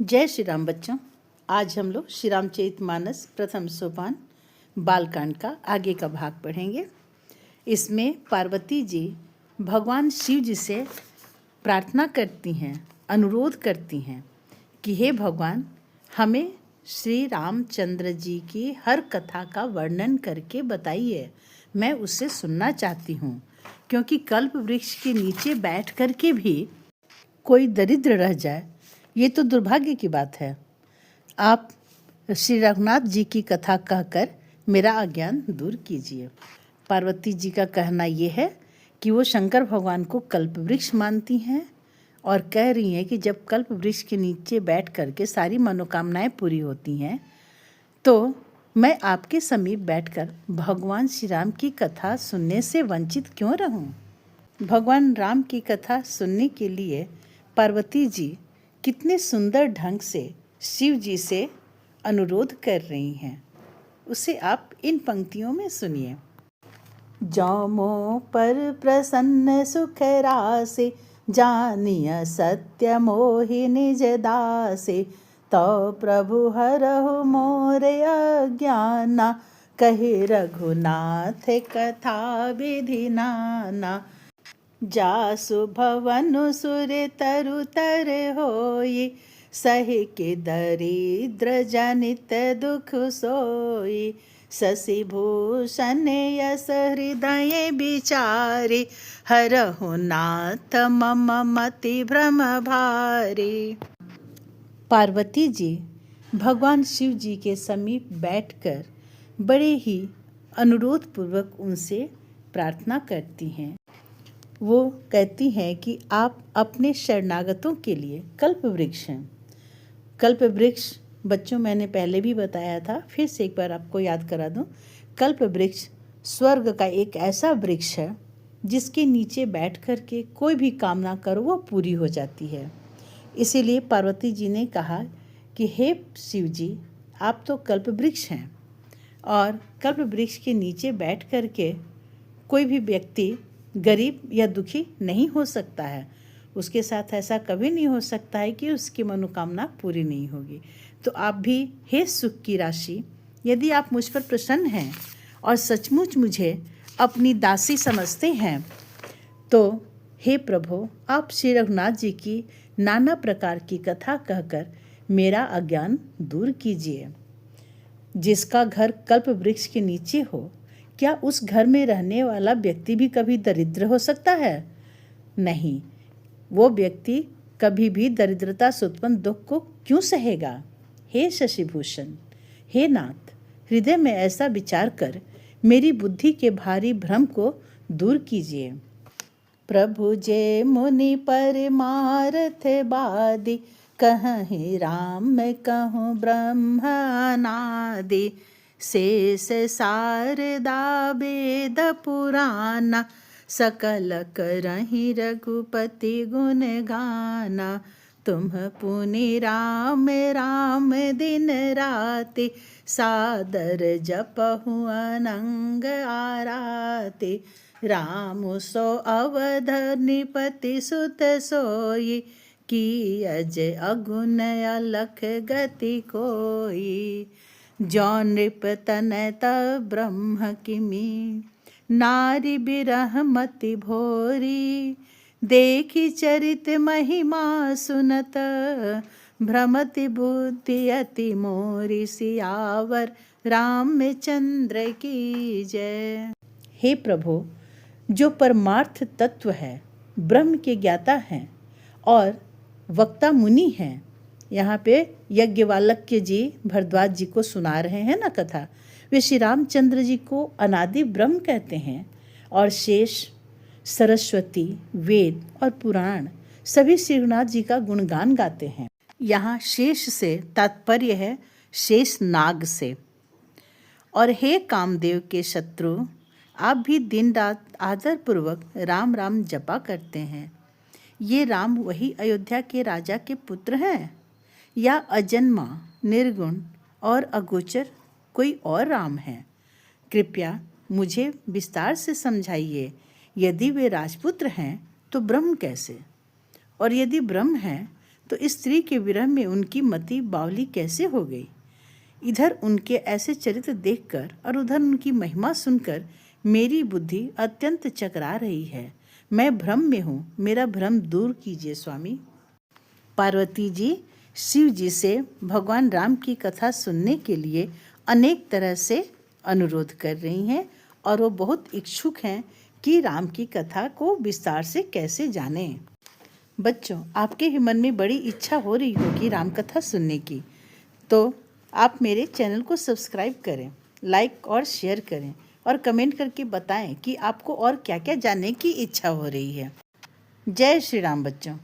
जय श्री राम बच्चों। आज हम लोग श्री रामचरितमानस प्रथम सोपान बालकांड का आगे का भाग पढ़ेंगे। इसमें पार्वती जी भगवान शिव जी से प्रार्थना करती हैं, अनुरोध करती हैं कि हे भगवान, हमें श्री रामचंद्र जी की हर कथा का वर्णन करके बताइए, मैं उसे सुनना चाहती हूँ। क्योंकि कल्प वृक्ष के नीचे बैठ कर के भी कोई दरिद्र रह जाए, ये तो दुर्भाग्य की बात है। आप श्री रघुनाथ जी की कथा कहकर मेरा अज्ञान दूर कीजिए। पार्वती जी का कहना ये है कि वो शंकर भगवान को कल्प वृक्ष मानती हैं और कह रही हैं कि जब कल्प वृक्ष के नीचे बैठ कर के सारी मनोकामनाएं पूरी होती हैं तो मैं आपके समीप बैठकर भगवान श्री राम की कथा सुनने से वंचित क्यों रहूं? भगवान राम की कथा सुनने के लिए पार्वती जी कितने सुंदर ढंग से शिव जी से अनुरोध कर रही हैं, उसे आप इन पंक्तियों में सुनिए। जौमो पर प्रसन्न सुख रासे, जानिय सत्य मोहि निज दासे। तो प्रभु हरहु मोर अज्ञाना, कहि रघुनाथ कथा विधि नाना। जासु भवनु सुर तरु तर होई, सहि के दरिद्र जनित दुख सोई। शशि भूषण यस हृदय बिचारी, हरहु नाथ मम मति भ्रम भारी। पार्वती जी भगवान शिव जी के समीप बैठकर बड़े ही अनुरोध पूर्वक उनसे प्रार्थना करती हैं। वो कहती हैं कि आप अपने शरणागतों के लिए कल्प वृक्ष हैं। कल्प वृक्ष बच्चों मैंने पहले भी बताया था, फिर से एक बार आपको याद करा दूं। कल्प वृक्ष स्वर्ग का एक ऐसा वृक्ष है जिसके नीचे बैठ कर के कोई भी कामना करो वो पूरी हो जाती है। इसीलिए पार्वती जी ने कहा कि हे शिव जी, आप तो कल्प वृक्ष हैं और कल्प वृक्ष के नीचे बैठ कर के कोई भी व्यक्ति गरीब या दुखी नहीं हो सकता है। उसके साथ ऐसा कभी नहीं हो सकता है कि उसकी मनोकामना पूरी नहीं होगी। तो आप भी हे सुख की राशि, यदि आप मुझ पर प्रसन्न हैं और सचमुच मुझे अपनी दासी समझते हैं तो हे प्रभु, आप श्री रघुनाथ जी की नाना प्रकार की कथा कहकर मेरा अज्ञान दूर कीजिए। जिसका घर कल्प वृक्ष के नीचे हो, क्या उस घर में रहने वाला व्यक्ति भी कभी दरिद्र हो सकता है? नहीं, वो व्यक्ति कभी भी दरिद्रता से उत्पन्न दुख को क्यों सहेगा? हे शशिभूषण, हे नाथ, हृदय में ऐसा विचार कर मेरी बुद्धि के भारी भ्रम को दूर कीजिए। प्रभु जे मुनि परमार्थ बादी, कहहि राम मैं कहूँ ब्रह्म अनादि। शेष शारदा वेद पुराना, सकल करहि रघुपति गुण गाना। तुम पुनि राम राम दिन राति, सादर जपहु अनंग आराति। राम सो अवध निपति सुत सोई, की अज अगुन अलख गति कोई। जौ नृप तनय ब्रह्म किमी, नारी बिरह मति भोरी। देखी चरित महिमा सुनत, भ्रमति बुद्धि अति मोरी। सियावर रामचंद्र की जय। हे प्रभु, जो परमार्थ तत्व है, ब्रह्म के ज्ञाता हैं और वक्ता मुनि हैं। यहाँ पे यज्ञवाल्क्य जी भरद्वाज जी को सुना रहे हैं ना कथा। वे श्री रामचंद्र जी को अनादि ब्रह्म कहते हैं और शेष, सरस्वती, वेद और पुराण सभी श्री रघुनाथ जी का गुणगान गाते हैं। यहाँ शेष से तात्पर्य है शेष नाग से। और हे कामदेव के शत्रु, आप भी दिन रात आदर पूर्वक राम राम जपा करते हैं। ये राम वही अयोध्या के राजा के पुत्र हैं या अजन्मा, निर्गुण और अगोचर कोई और राम है? कृपया मुझे विस्तार से समझाइए। यदि वे राजपुत्र हैं तो ब्रह्म कैसे, और यदि ब्रह्म हैं तो इस स्त्री के विरह में उनकी मति बावली कैसे हो गई। इधर उनके ऐसे चरित्र देखकर और उधर उनकी महिमा सुनकर मेरी बुद्धि अत्यंत चकरा रही है। मैं भ्रम में हूँ, मेरा भ्रम दूर कीजिए स्वामी। पार्वती जी शिव जी से भगवान राम की कथा सुनने के लिए अनेक तरह से अनुरोध कर रही हैं और वो बहुत इच्छुक हैं कि राम की कथा को विस्तार से कैसे जानें। बच्चों, आपके ही मन में बड़ी इच्छा हो रही होगी राम कथा सुनने की, तो आप मेरे चैनल को सब्सक्राइब करें, लाइक और शेयर करें और कमेंट करके बताएं कि आपको और क्या क्या जानने की इच्छा हो रही है। जय श्री राम बच्चों।